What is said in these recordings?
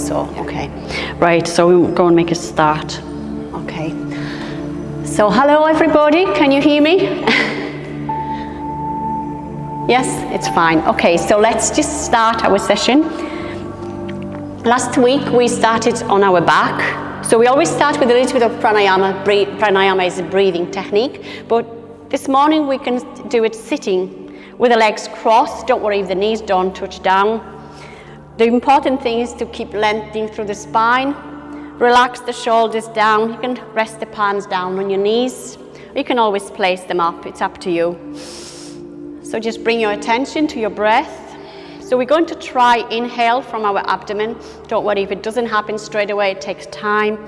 so, okay. Right, so we're going to make a start. Okay. So, hello everybody, can you hear me? Yes, it's fine. Okay, so let's just start our session. Last week we started on our back. So we always start with a little bit of pranayama. Pranayama is a breathing technique, but this morning we can do it sitting with the legs crossed. Don't worry if the knees don't touch down. The important thing is to keep lengthening through the spine. Relax the shoulders down. You can rest the palms down on your knees. You can always place them up. It's up to you. So just bring your attention to your breath. So we're going to try inhale from our abdomen. Don't worry if it doesn't happen straight away. It takes time.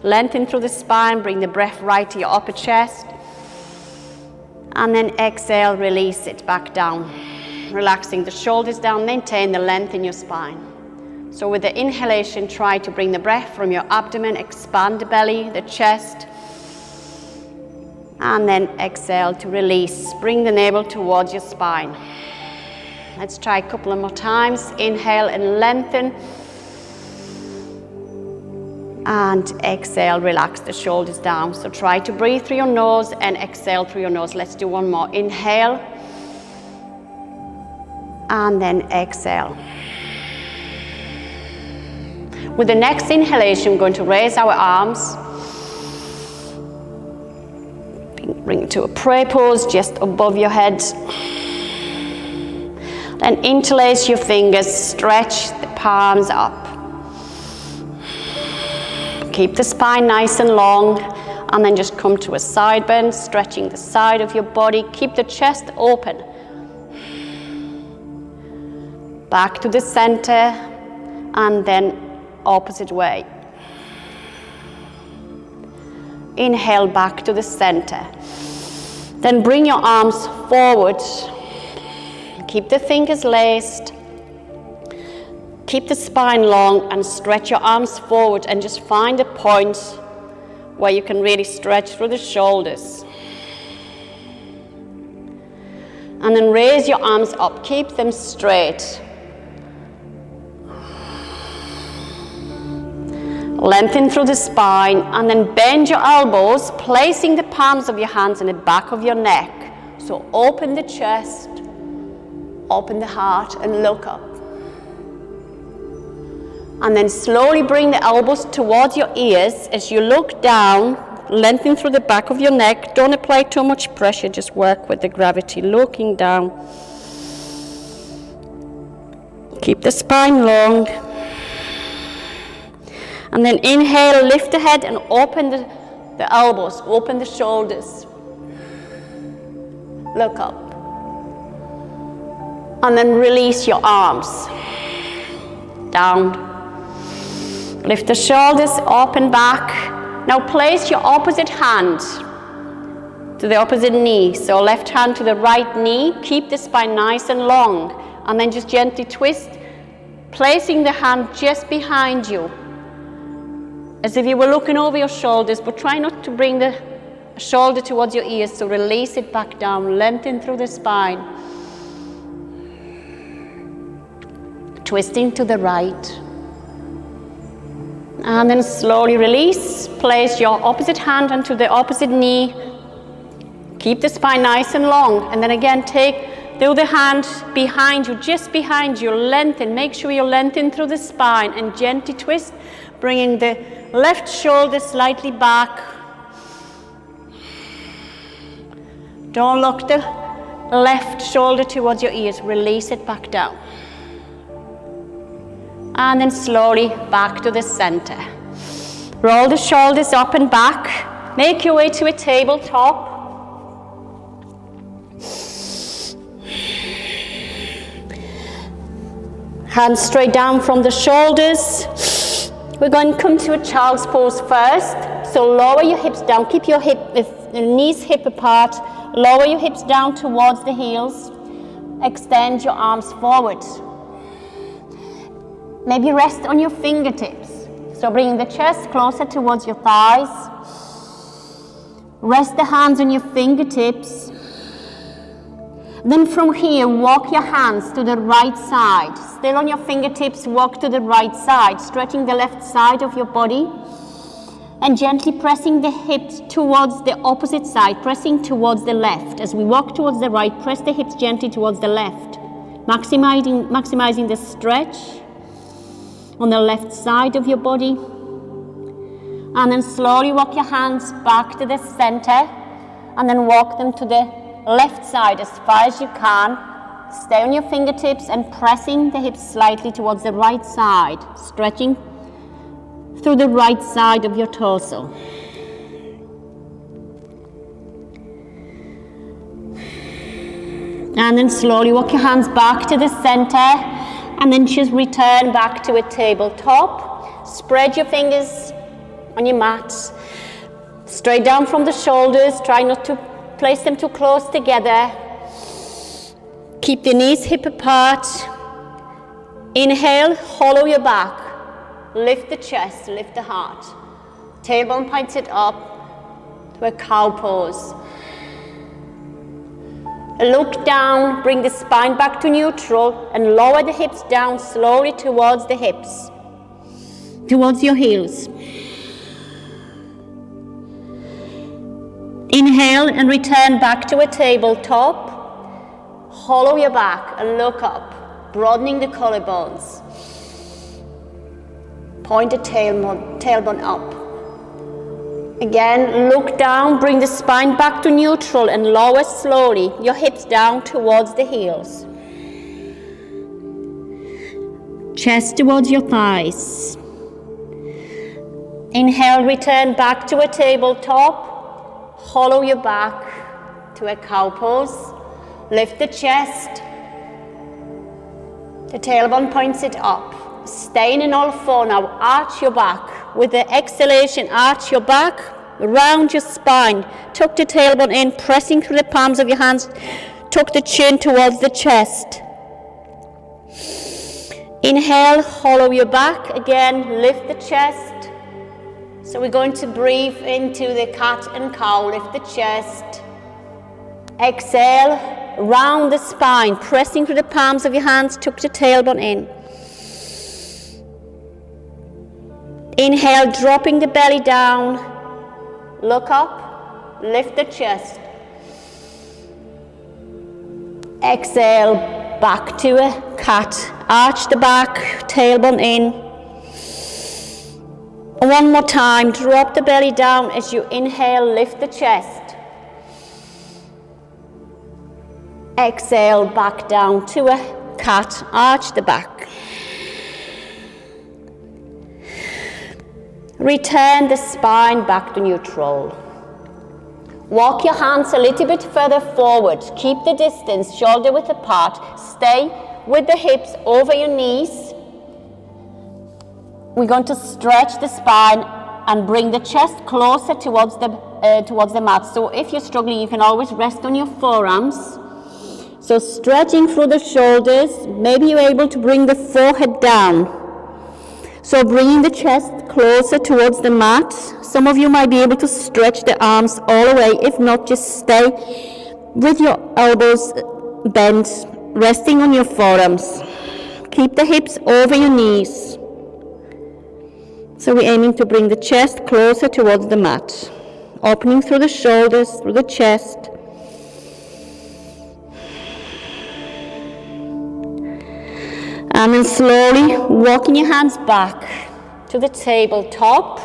Lengthen through the spine. Bring the breath right to your upper chest. And then exhale, release it back down. Relaxing the shoulders down. Maintain the length in your spine. So with the inhalation, try to bring the breath from your abdomen. Expand the belly, the chest. And then exhale to release. Bring the navel towards your spine. Let's try a couple of more times. Inhale and lengthen. And exhale, relax the shoulders down. So try to breathe through your nose and exhale through your nose. Let's do one more. Inhale. And then exhale. With the next inhalation, we're going to raise our arms. Bring it to a prayer pose just above your head. Then interlace your fingers, stretch the palms up. Keep the spine nice and long, and then just come to a side bend, stretching the side of your body. Keep the chest open. Back to the center, and then opposite way. Inhale back to the center. Then bring your arms forward. Keep the fingers laced. Keep the spine long and stretch your arms forward and just find a point where you can really stretch through the shoulders. And then raise your arms up. Keep them straight. Lengthen through the spine and then bend your elbows, placing the palms of your hands in the back of your neck. So open the chest, open the heart and look up. And then slowly bring the elbows towards your ears as you look down, lengthen through the back of your neck. Don't apply too much pressure, just work with the gravity, looking down. Keep the spine long. And then inhale, lift the head and open the elbows, open the shoulders. Look up. And then release your arms. Down. Lift the shoulders, open back. Now place your opposite hand to the opposite knee. So left hand to the right knee. Keep the spine nice and long. And then just gently twist, placing the hand just behind you. As if you were looking over your shoulders, but try not to bring the shoulder towards your ears, so release it back down, lengthen through the spine. Twisting to the right. And then slowly release, place your opposite hand onto the opposite knee. Keep the spine nice and long, and then again take the other hand behind you, just behind you, lengthen, make sure you lengthen through the spine and gently twist, bringing the left shoulder slightly back. Don't look the left shoulder towards your ears. Release it back down. And then slowly back to the center. Roll the shoulders up and back. Make your way to a tabletop. Hands straight down from the shoulders. We're going to come to a child's pose first. So lower your hips down. Keep your knees hip apart. Lower your hips down towards the heels. Extend your arms forward. Maybe rest on your fingertips. So bring the chest closer towards your thighs. Rest the hands on your fingertips. Then from here, walk your hands to the right side. Still on your fingertips, walk to the right side, stretching the left side of your body and gently pressing the hips towards the opposite side, pressing towards the left. As we walk towards the right, press the hips gently towards the left, maximizing the stretch on the left side of your body. And then slowly walk your hands back to the center and then walk them to the left side as far as you can. Stay on your fingertips and pressing the hips slightly towards the right side, stretching through the right side of your torso. And then slowly walk your hands back to the center and then just return back to a tabletop. Spread your fingers on your mat, straight down from the shoulders. Try not to place them too close together. Keep the knees hip apart. Inhale, hollow your back. Lift the chest, lift the heart. Tailbone pointed up to a cow pose. Look down, bring the spine back to neutral and lower the hips down slowly towards the hips, towards your heels. Inhale and return back to a tabletop. Hollow your back and look up, broadening the collarbones. Point the tailbone up. Again, look down, bring the spine back to neutral and lower slowly your hips down towards the heels. Chest towards your thighs. Inhale, return back to a tabletop. Hollow your back to a cow pose. Lift the chest. The tailbone points it up. Staying in all four now. Arch your back. With the exhalation, arch your back, round your spine. Tuck the tailbone in, pressing through the palms of your hands. Tuck the chin towards the chest. Inhale, hollow your back. Again, lift the chest. So we're going to breathe into the cat and cow. Lift the chest. Exhale, round the spine, pressing through the palms of your hands. Tuck the tailbone in. Inhale, dropping the belly down. Look up, lift the chest. Exhale, back to a cat. Arch the back, tailbone in. One more time, drop the belly down as you inhale, lift the chest. Exhale, back down to a cat. Arch the back. Return the spine back to neutral. Walk your hands a little bit further forward. Keep the distance, shoulder width apart. Stay with the hips over your knees. We're going to stretch the spine and bring the chest closer towards the mat. So if you're struggling, you can always rest on your forearms. So stretching through the shoulders. Maybe you're able to bring the forehead down. So bringing the chest closer towards the mat. Some of you might be able to stretch the arms all the way. If not, just stay with your elbows bent, resting on your forearms. Keep the hips over your knees. So we're aiming to bring the chest closer towards the mat. Opening through the shoulders, through the chest. And then slowly walking your hands back to the tabletop.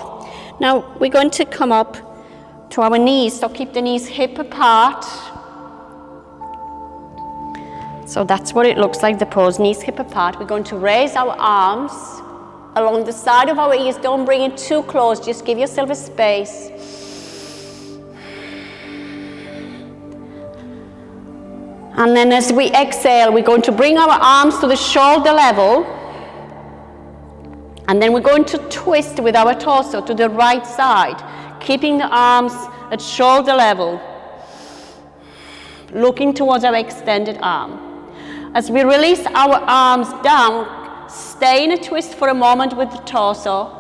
Now we're going to come up to our knees, so keep the knees hip apart. So that's what it looks like, the pose, knees hip apart. We're going to raise our arms along the side of our ears. Don't bring it too close, just give yourself a space. And then as we exhale, we're going to bring our arms to the shoulder level. And then we're going to twist with our torso to the right side, keeping the arms at shoulder level, looking towards our extended arm. As we release our arms down, stay in a twist for a moment with the torso.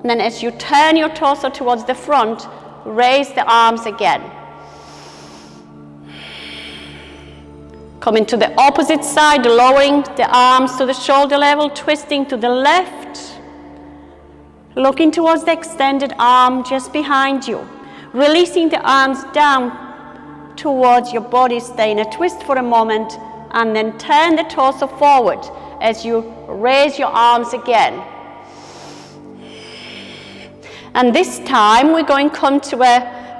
And then as you turn your torso towards the front, raise the arms again. Coming to the opposite side, lowering the arms to the shoulder level, twisting to the left. Looking towards the extended arm just behind you. Releasing the arms down towards your body. Stay in a twist for a moment and then turn the torso forward as you raise your arms again. And this time we're going to come to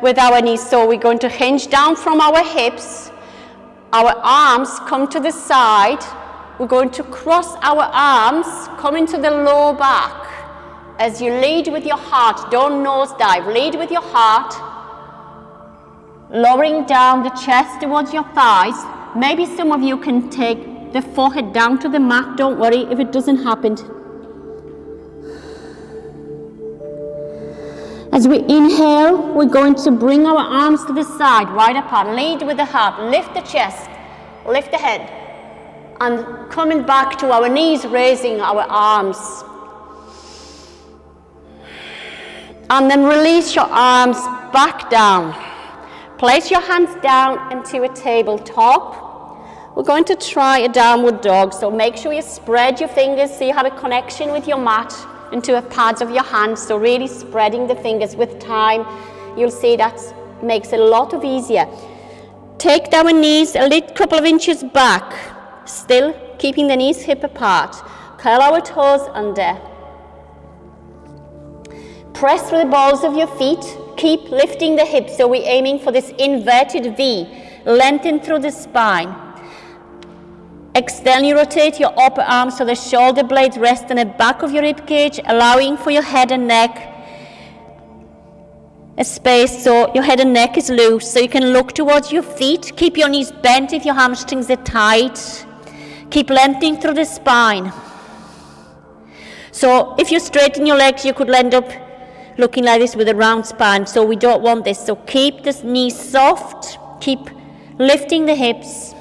with our knees. So we're going to hinge down from our hips. Our arms come to the side. We're going to cross our arms, come into the low back. As you lead with your heart, don't nosedive, lead with your heart. Lowering down the chest towards your thighs. Maybe some of you can take the forehead down to the mat. Don't worry if it doesn't happen. As we inhale, we're going to bring our arms to the side, wide apart. Lead with the heart, lift the chest, lift the head. And coming back to our knees, raising our arms. And then release your arms back down. Place your hands down into a tabletop. We're going to try a downward dog, so make sure you spread your fingers so you have a connection with your mat into the pads of your hands. So really spreading the fingers. With time, you'll see that makes it a lot easier. Take our knees a little couple of inches back, still keeping the knees hip apart. Curl our toes under. Press through the balls of your feet. Keep lifting the hips, so we're aiming for this inverted V. Lengthen through the spine. Externally rotate your upper arm so the shoulder blades rest on the back of your rib cage, allowing for your head and neck a space so your head and neck is loose, so you can look towards your feet. Keep your knees bent if your hamstrings are tight. Keep lengthening through the spine. So if you straighten your legs, you could end up looking like this with a round spine, so we don't want this. So keep the knees soft, keep lifting the hips,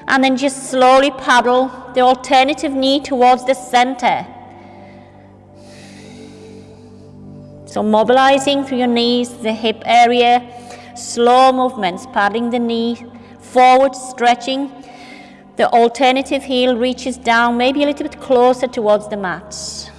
and then just slowly paddle the alternative knee towards the center. So mobilizing through your knees, the hip area, slow movements, paddling the knee forward, stretching. The alternative heel reaches down, maybe a little bit closer towards the mat.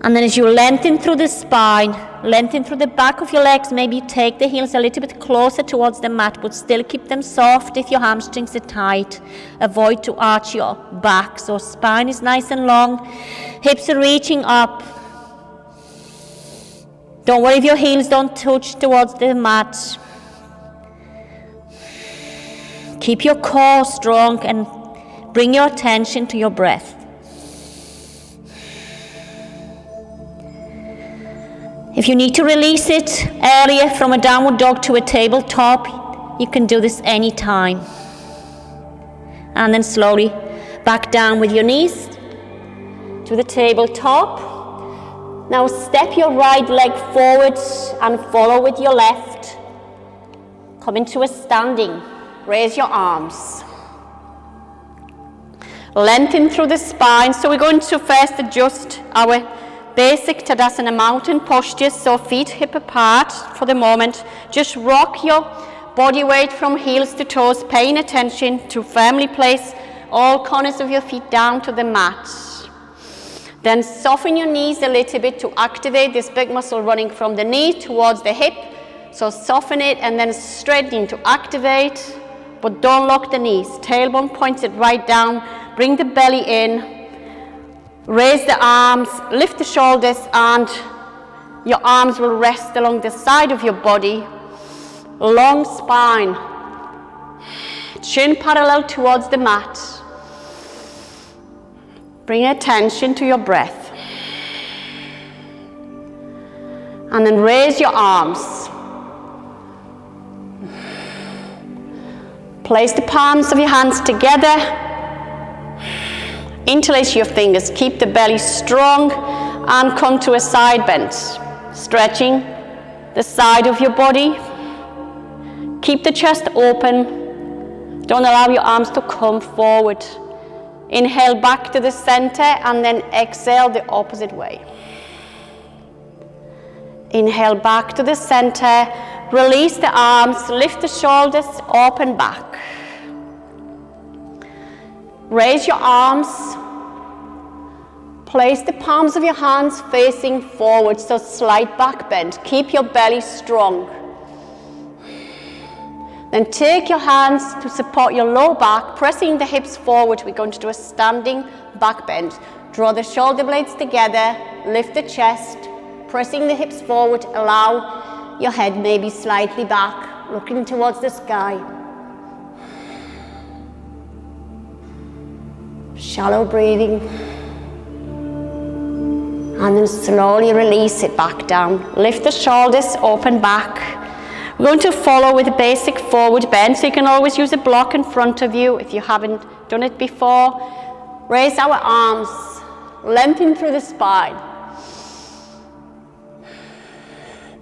And then as you lengthen through the spine, lengthen through the back of your legs, maybe take the heels a little bit closer towards the mat, but still keep them soft if your hamstrings are tight. Avoid to arch your back, so spine is nice and long. Hips are reaching up. Don't worry if your heels don't touch towards the mat. Keep your core strong and bring your attention to your breath. If you need to release it earlier from a downward dog to a tabletop, you can do this anytime. And then slowly back down with your knees to the tabletop. Now step your right leg forward and follow with your left. Come into a standing. Raise your arms. Lengthen through the spine. So we're going to first adjust our basic Tadasana mountain posture, so feet hip apart for the moment. Just rock your body weight from heels to toes, paying attention to firmly place all corners of your feet down to the mat. Then soften your knees a little bit to activate this big muscle running from the knee towards the hip. So soften it and then straightening to activate, but don't lock the knees. Tailbone pointed right down, bring the belly in. Raise the arms, lift the shoulders, and your arms will rest along the side of your body. Long spine. Chin parallel towards the mat. Bring attention to your breath. And then raise your arms. Place the palms of your hands together. Interlace your fingers, keep the belly strong and come to a side bend. Stretching the side of your body. Keep the chest open. Don't allow your arms to come forward. Inhale back to the center and then exhale the opposite way. Inhale back to the center, release the arms, lift the shoulders, open back. Raise your arms. Place the palms of your hands facing forward, so slight back bend. Keep your belly strong. Then take your hands to support your low back, pressing the hips forward. We're going to do a standing back bend. Draw the shoulder blades together, lift the chest, pressing the hips forward. Allow your head maybe slightly back, looking towards the sky. Shallow breathing. And then slowly release it back down. Lift the shoulders, open back. We're going to follow with a basic forward bend, so you can always use a block in front of you if you haven't done it before. Raise our arms, lengthen through the spine.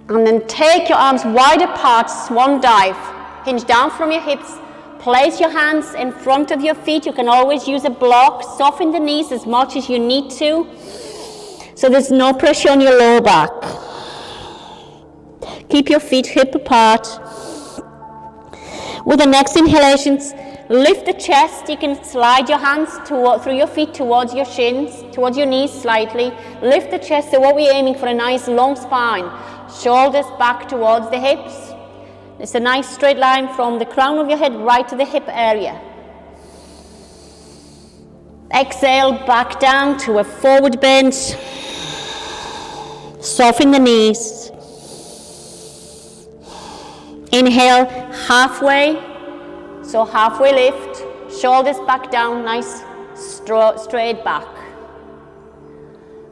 And then take your arms wide apart, swan dive. Hinge down from your hips. Place your hands in front of your feet. You can always use a block. Soften the knees as much as you need to, so there's no pressure on your lower back. Keep your feet hip apart. With the next inhalations, lift the chest. You can slide your hands through your feet towards your shins, towards your knees slightly. Lift the chest, so what we're aiming for, a nice long spine. Shoulders back towards the hips. It's a nice straight line from the crown of your head right to the hip area. Exhale, back down to a forward bend. Soften the knees. Inhale, halfway. So halfway lift. Shoulders back down, nice straight back.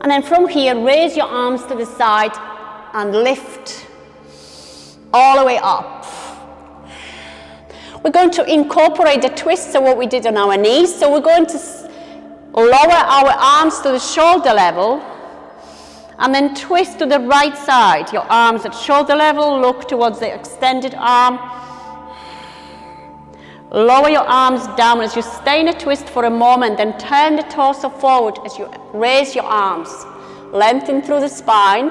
And then from here, raise your arms to the side and lift all the way up. We're going to incorporate the twist of what we did on our knees. So we're going to lower our arms to the shoulder level and then twist to the right side. Your arms at shoulder level, look towards the extended arm. Lower your arms down as you stay in a twist for a moment, then turn the torso forward as you raise your arms. Lengthen through the spine.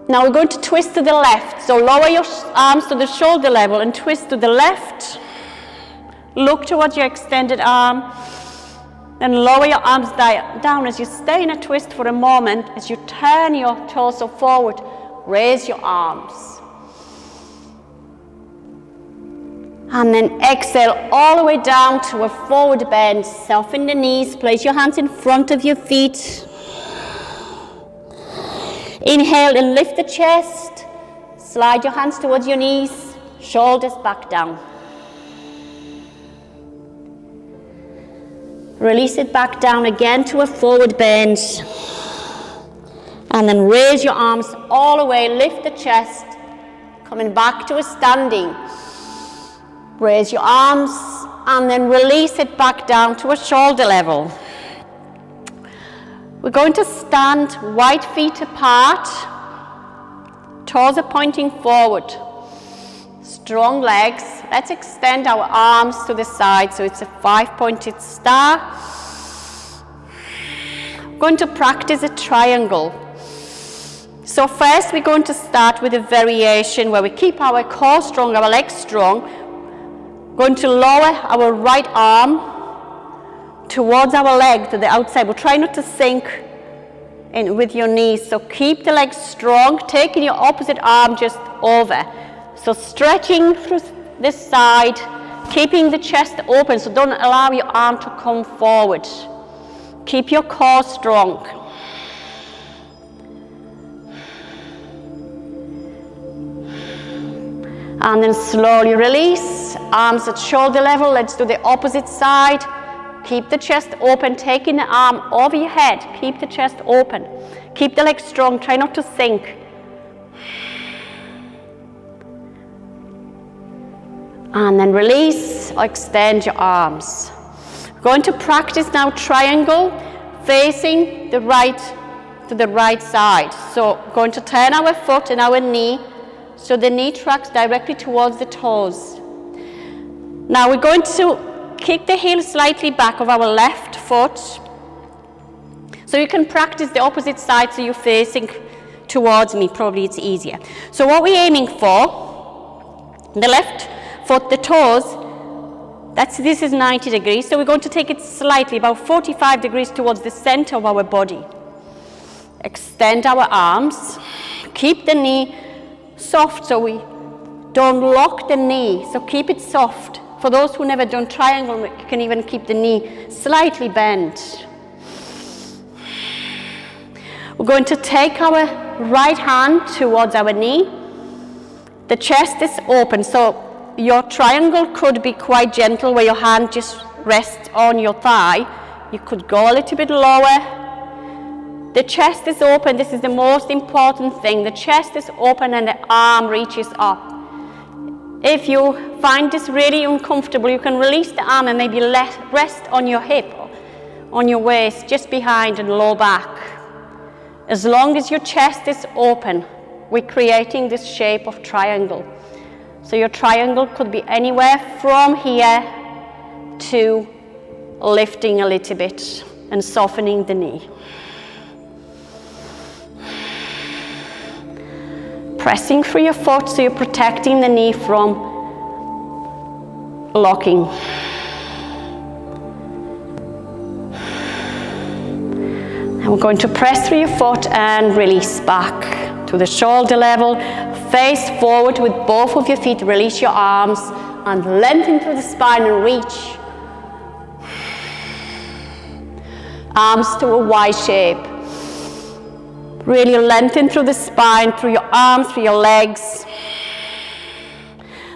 Now we're going to twist to the left. So lower your arms to the shoulder level and twist to the left. Look towards your extended arm. Then lower your arms down as you stay in a twist for a moment. As you turn your torso forward, raise your arms. And then exhale all the way down to a forward bend. Soften the knees. Place your hands in front of your feet. Inhale and lift the chest. Slide your hands towards your knees. Shoulders back down. Release it back down again to a forward bend. And then raise your arms all the way. Lift the chest. Coming back to a standing. Raise your arms and then release it back down to a shoulder level. We're going to stand wide feet apart. Toes are pointing forward. Strong legs. Let's extend our arms to the side so it's a 5-pointed star. We're going to practice a triangle. So first we're going to start with a variation where we keep our core strong, our legs strong. We're going to lower our right arm towards our leg to the outside. We'll try not to sink in with your knees. So keep the legs strong, taking your opposite arm just over. So stretching through this side, keeping the chest open, so don't allow your arm to come forward. Keep your core strong. And then slowly release, arms at shoulder level. Let's do the opposite side. Keep the chest open, taking the arm over your head. Keep the chest open. Keep the legs strong, try not to sink. And then release, or extend your arms. We're going to practice now triangle, facing the right to the right side. So we're going to turn our foot and our knee, so the knee tracks directly towards the toes. Now we're going to kick the heel slightly back of our left foot. So you can practice the opposite side, so you're facing towards me, probably it's easier. So what we're aiming for, the left foot, the toes, this is 90 degrees, so we're going to take it slightly, about 45 degrees towards the center of our body. Extend our arms, keep the knee soft so we don't lock the knee, so keep it soft. For those who never done triangle, you can even keep the knee slightly bent. We're going to take our right hand towards our knee. The chest is open, so your triangle could be quite gentle where your hand just rests on your thigh. You could go a little bit lower. The chest is open. This is the most important thing. The chest is open and the arm reaches up. If you find this really uncomfortable, you can release the arm and maybe rest on your hip, on your waist, just behind and low back. As long as your chest is open, we're creating this shape of triangle. So your triangle could be anywhere from here to lifting a little bit and softening the knee. Pressing through your foot so you're protecting the knee from locking. And we're going to press through your foot and release back to the shoulder level. Face forward with both of your feet. Release your arms and lengthen through the spine and reach. Arms to a Y shape. Really lengthen through the spine, through your arms, through your legs.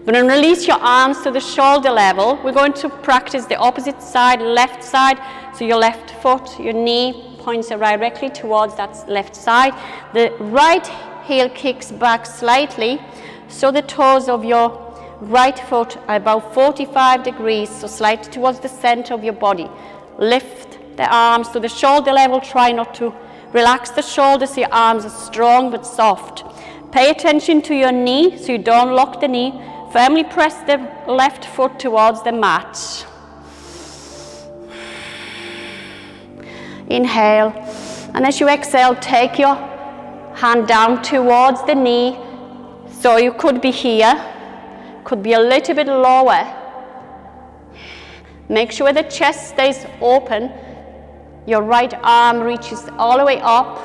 Then release your arms to the shoulder level. We're going to practice the opposite side, left side. So your left foot, your knee points directly towards that left side. The right heel kicks back slightly, so the toes of your right foot are about 45 degrees, so slightly towards the center of your body. Lift the arms to the shoulder level. Try not to relax the shoulders so your arms are strong but soft. Pay attention to your knee so you don't lock the knee. Firmly press the left foot towards the mat. Inhale, and as you exhale, take your hand down towards the knee. So you could be here, could be a little bit lower. Make sure the chest stays open. Your right arm reaches all the way up.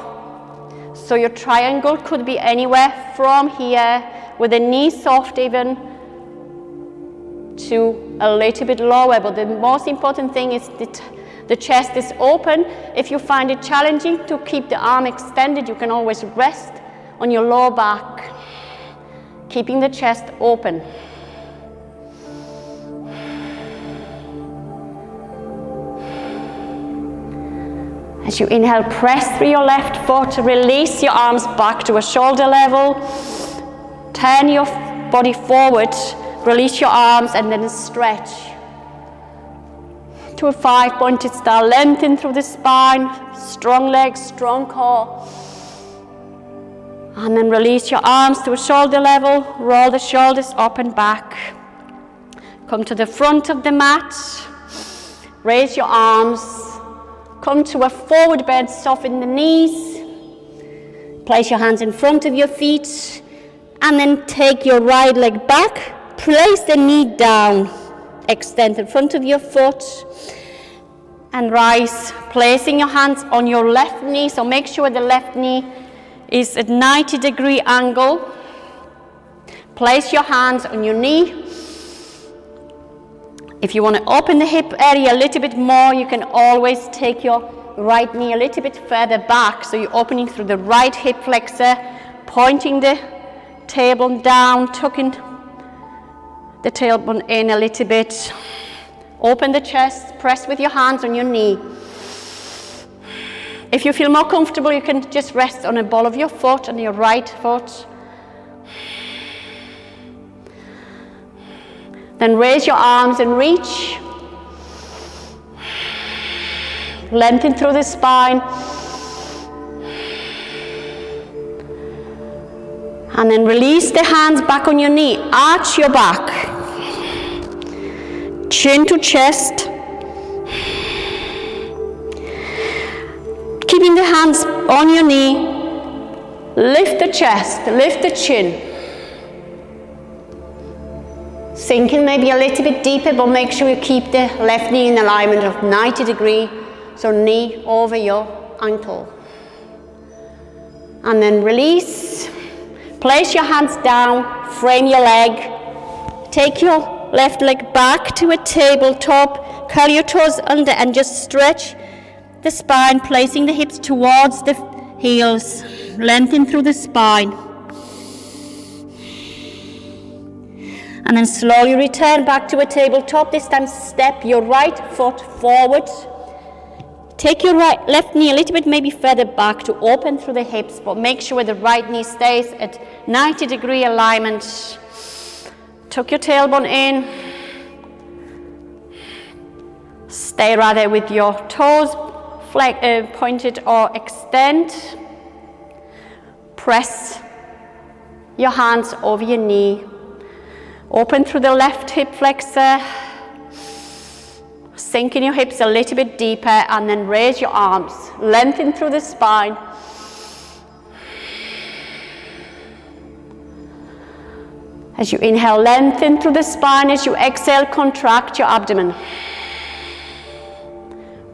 So your triangle could be anywhere from here with the knee soft even to a little bit lower. But the most important thing is that the chest is open. If you find it challenging to keep the arm extended, you can always rest on your lower back, keeping the chest open. As you inhale, press through your left foot, release your arms back to a shoulder level, turn your body forward, release your arms and then stretch to a 5-pointed star. Lengthen through the spine, strong legs, strong core. And then release your arms to a shoulder level, roll the shoulders up and back. Come to the front of the mat, raise your arms, come to a forward bend, soften the knees. Place your hands in front of your feet and then take your right leg back, place the knee down, extend in front of your foot and rise, placing your hands on your left knee. So make sure the left knee is at 90-degree angle. Place your hands on your knee. If you want to open the hip area a little bit more, you can always take your right knee a little bit further back. So you're opening through the right hip flexor, pointing the tailbone down, tucking the tailbone in a little bit. Open the chest, press with your hands on your knee. If you feel more comfortable, you can just rest on a ball of your foot, on your right foot. Then raise your arms and reach. Lengthen through the spine. And then release the hands back on your knee. Arch your back. Chin to chest. Keeping the hands on your knee. Lift the chest, lift the chin. Sinking maybe a little bit deeper, but make sure you keep the left knee in alignment of 90 degrees. So knee over your ankle. And then release. Place your hands down, frame your leg. Take your left leg back to a tabletop. Curl your toes under and just stretch the spine, placing the hips towards the heels. Lengthen through the spine. And then slowly return back to a tabletop. This time step your right foot forward. Take your left knee a little bit maybe further back to open through the hips, but make sure the right knee stays at 90-degree alignment. Tuck your tailbone in. Stay rather with your toes pointed or extend. Press your hands over your knee. Open through the left hip flexor. Sink in your hips a little bit deeper and then raise your arms. Lengthen through the spine. As you inhale, lengthen through the spine. As you exhale, contract your abdomen.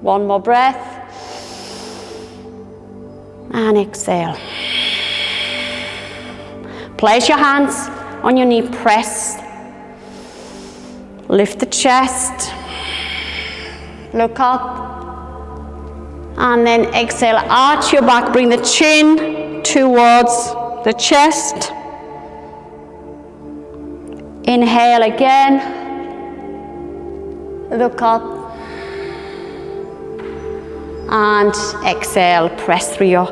One more breath. And exhale. Place your hands on your knee, press. Lift the chest. Look up. And then exhale, arch your back, bring the chin towards the chest. Inhale again. Look up. And exhale, press through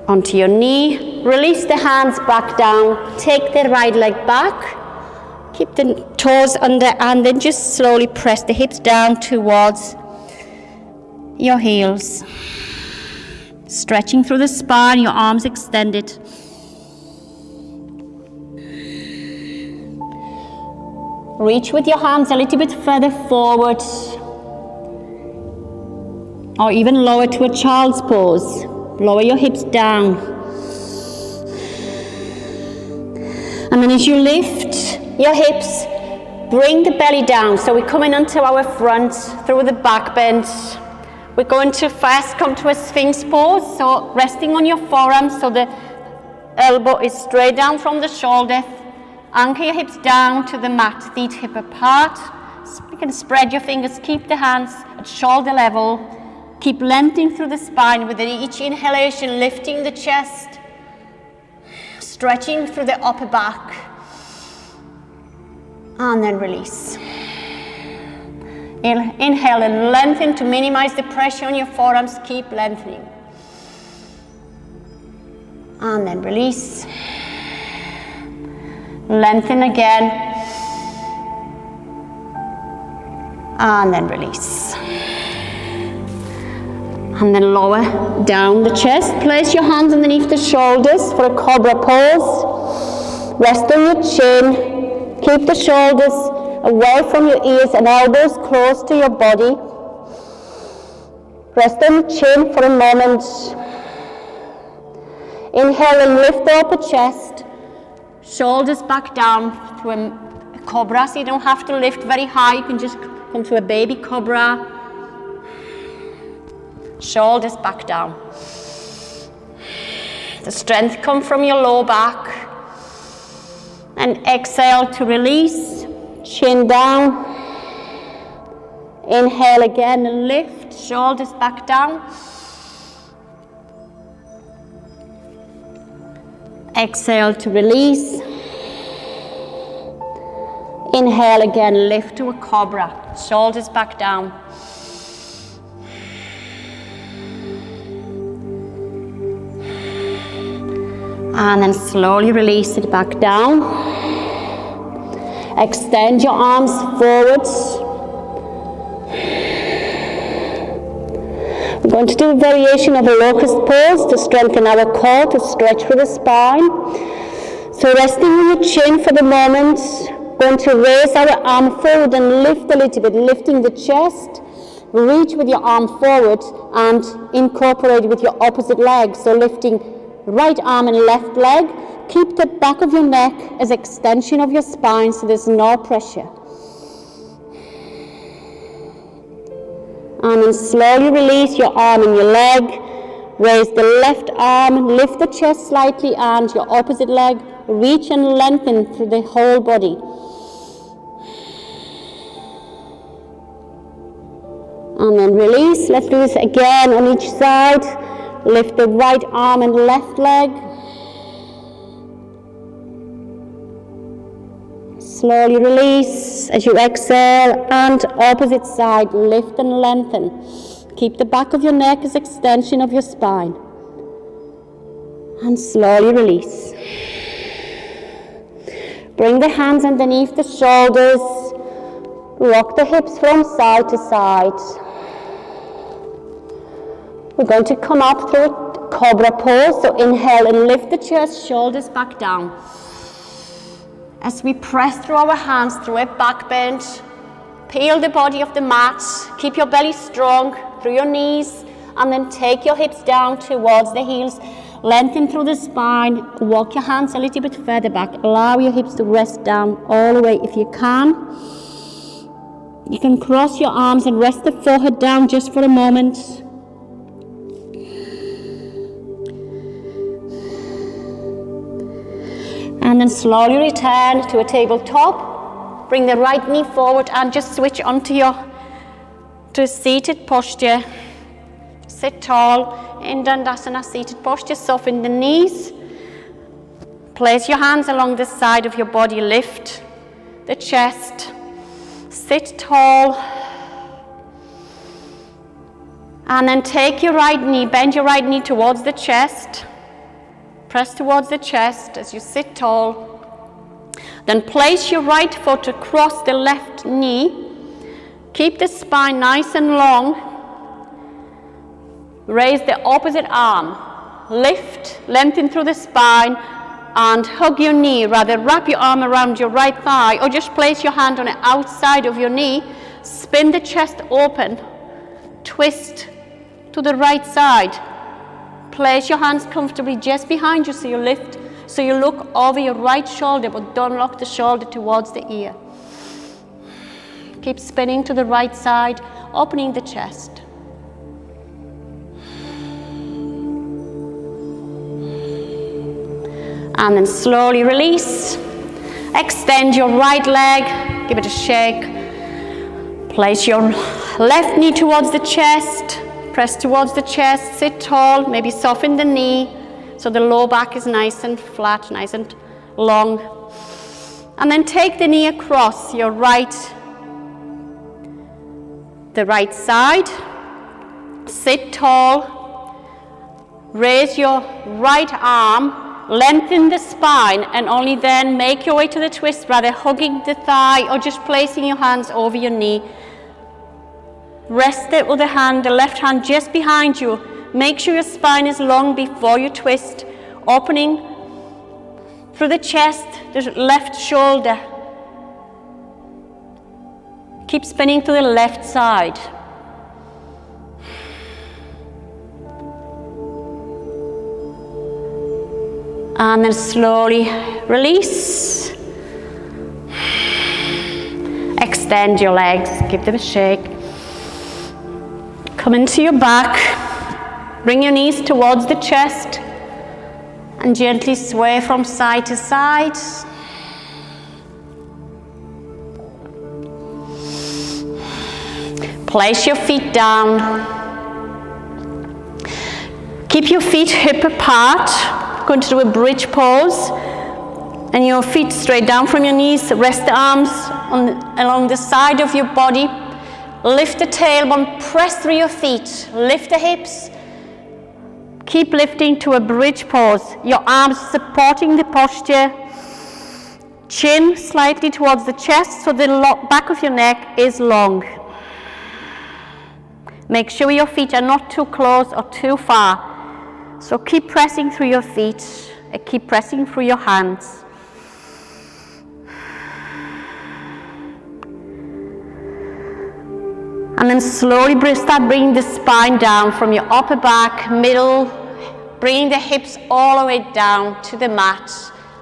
onto your knee. Release the hands back down. Take the right leg back. Keep the toes under and then just slowly press the hips down towards your heels. Stretching through the spine, your arms extended. Reach with your hands a little bit further forward. Or even lower to a child's pose. Lower your hips down. And then as you lift your hips, bring the belly down. So we're coming onto our front through the back bend. We're going to first come to a Sphinx pose. So resting on your forearms so the elbow is straight down from the shoulder. Anchor your hips down to the mat, feet hip apart. You can spread your fingers, keep the hands at shoulder level. Keep lengthening through the spine with each inhalation, lifting the chest. Stretching through the upper back. And then release. Inhale and lengthen to minimize the pressure on your forearms. Keep lengthening. And then release. Lengthen again. And then release. And then lower down the chest. Place your hands underneath the shoulders for a cobra pose. Rest on your chin. Keep the shoulders away from your ears and elbows close to your body. Rest on the chin for a moment. Inhale and lift the upper chest. Shoulders back down to a cobra, so you don't have to lift very high. You can just come to a baby cobra. Shoulders back down. The strength comes from your low back. And exhale to release. Chin down. Inhale again and lift. Shoulders back down. Exhale to release. Inhale again, lift to a cobra. Shoulders back down. And then slowly release it back down. Extend your arms forwards. We're going to do a variation of a locust pose to strengthen our core, to stretch through the spine. So resting on your chin for the moment, going to raise our arm forward and lift a little bit, lifting the chest. Reach with your arm forward and incorporate with your opposite leg. So lifting right arm and left leg. Keep the back of your neck as extension of your spine so there's no pressure. And then slowly release your arm and your leg. Raise the left arm, lift the chest slightly, and your opposite leg. Reach and lengthen through the whole body. And then release. Let's do this again on each side. Lift the right arm and left leg. Slowly release as you exhale, and opposite side, lift and lengthen. Keep the back of your neck as extension of your spine. And slowly release. Bring the hands underneath the shoulders. Rock the hips from side to side. We're going to come up through a cobra pose. So inhale and lift the chest, shoulders back down. As we press through our hands through a back bend, peel the body off the mat, keep your belly strong through your knees, and then take your hips down towards the heels. Lengthen through the spine, walk your hands a little bit further back, allow your hips to rest down all the way if you can. You can cross your arms and rest the forehead down just for a moment. And then slowly return to a tabletop. Bring the right knee forward and just switch onto to a seated posture. Sit tall in Dandasana, seated posture. Soften the knees. Place your hands along the side of your body. Lift the chest. Sit tall. And then take your right knee, bend your right knee towards the chest. Press towards the chest as you sit tall. Then place your right foot across the left knee. Keep the spine nice and long. Raise the opposite arm. Lift, lengthen through the spine, and hug your knee. Rather, wrap your arm around your right thigh, or just place your hand on the outside of your knee. Spin the chest open. Twist to the right side. Place your hands comfortably just behind you so you lift, so you look over your right shoulder, but don't lock the shoulder towards the ear. Keep spinning to the right side, opening the chest. And then slowly release. Extend your right leg, give it a shake. Place your left knee towards the chest. Press towards the chest, sit tall, maybe soften the knee so the low back is nice and flat, nice and long. And then take the knee across the right side. Sit tall. Raise your right arm, lengthen the spine, and only then make your way to the twist, rather hugging the thigh or just placing your hands over your knee. Rest it with the left hand just behind you. Make sure your spine is long before you twist. Opening through the chest, the left shoulder. Keep spinning to the left side. And then slowly release. Extend your legs, give them a shake. Come into your back, bring your knees towards the chest, and gently sway from side to side. Place your feet down. Keep your feet hip apart. We're going to do a bridge pose. And your feet straight down from your knees. Rest the arms along the side of your body. Lift the tailbone, press through your feet, lift the hips. Keep lifting to a bridge pose. Your arms supporting the posture. Chin slightly towards the chest so the back of your neck is long. Make sure your feet are not too close or too far. So keep pressing through your feet and keep pressing through your hands. And then slowly start bringing the spine down from your upper back, middle, Bring the hips all the way down to the mat.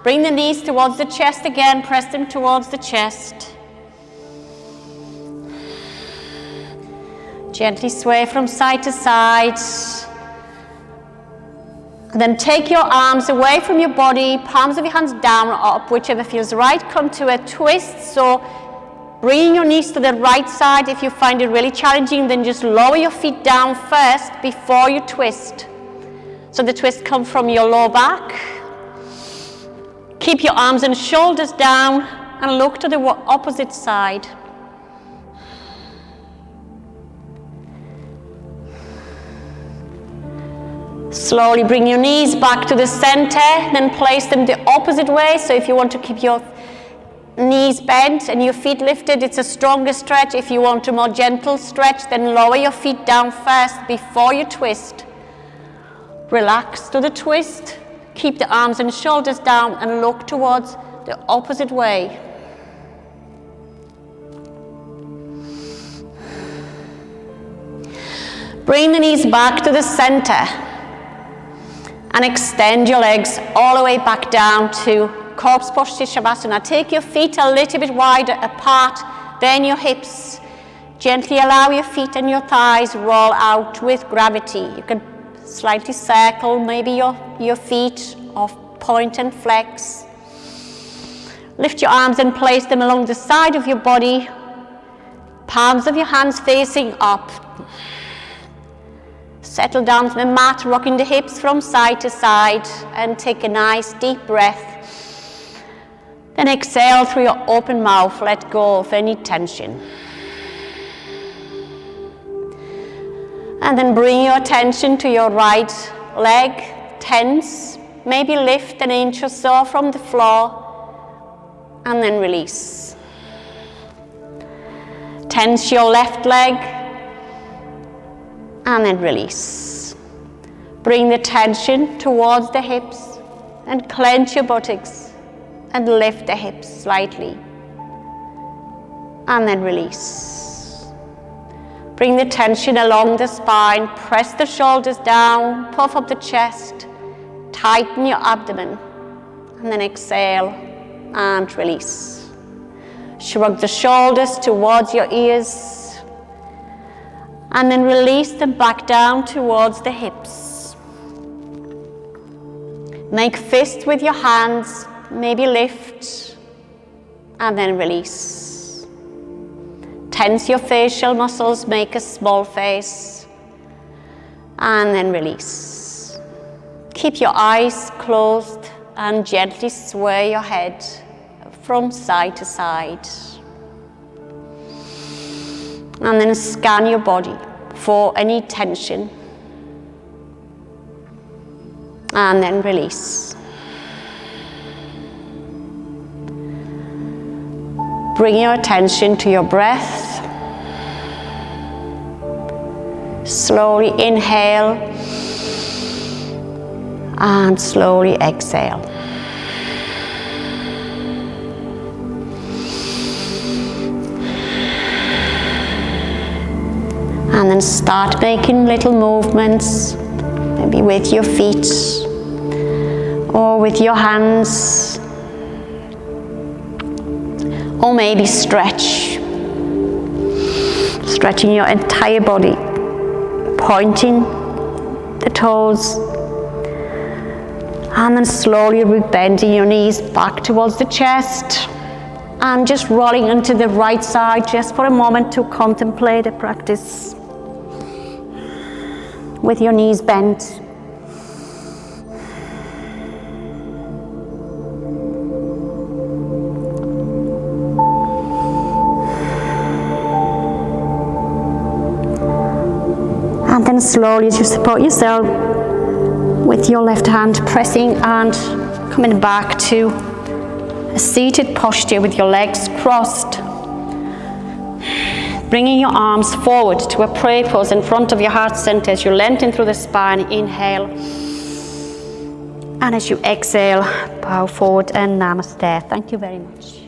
Bring the knees towards the chest again, press them towards the chest. Gently sway from side to side. And then take your arms away from your body, palms of your hands down or up, whichever feels right. Come to a twist, so bring your knees to the right side. If you find it really challenging, then just lower your feet down first before you twist. So the twist comes from your lower back. Keep your arms and shoulders down and look to the opposite side. Slowly bring your knees back to the center, then place them the opposite way. So if you want to keep your knees bent and your feet lifted, it's a stronger stretch. If you want a more gentle stretch, then lower your feet down first before you twist. Relax to the twist. Keep the arms and shoulders down and look towards the opposite way. Bring the knees back to the center and extend your legs all the way back down to corpse posture Shavasana. Take your feet a little bit wider apart than your hips. Gently allow your feet and your thighs roll out with gravity. You can slightly circle maybe your feet or point and flex. Lift your arms and place them along the side of your body. Palms of your hands facing up. Settle down to the mat, rocking the hips from side to side, and take a nice deep breath. Then exhale through your open mouth, let go of any tension. And then bring your attention to your right leg, tense, maybe lift an inch or so from the floor, and then release. Tense your left leg, and then release. Bring the tension towards the hips and clench your buttocks and lift the hips slightly. And then release. Bring the tension along the spine, press the shoulders down, puff up the chest, tighten your abdomen, and then exhale and release. Shrug the shoulders towards your ears, and then release them back down towards the hips. Make fists with your hands, maybe lift, and then release. Tense your facial muscles, make a small face, and then release. Keep your eyes closed and gently sway your head from side to side. And then scan your body for any tension. And then release. Bring your attention to your breath. Slowly inhale and slowly exhale. And then start making little movements, maybe with your feet or with your hands, or maybe stretching your entire body, pointing the toes, and then slowly bending your knees back towards the chest, and just rolling onto the right side just for a moment to contemplate the practice with your knees bent. And then slowly, as you support yourself with your left hand, pressing and coming back to a seated posture with your legs crossed. Bringing your arms forward to a prayer pose in front of your heart center as you lengthen through the spine. Inhale. And as you exhale, bow forward and namaste. Thank you very much.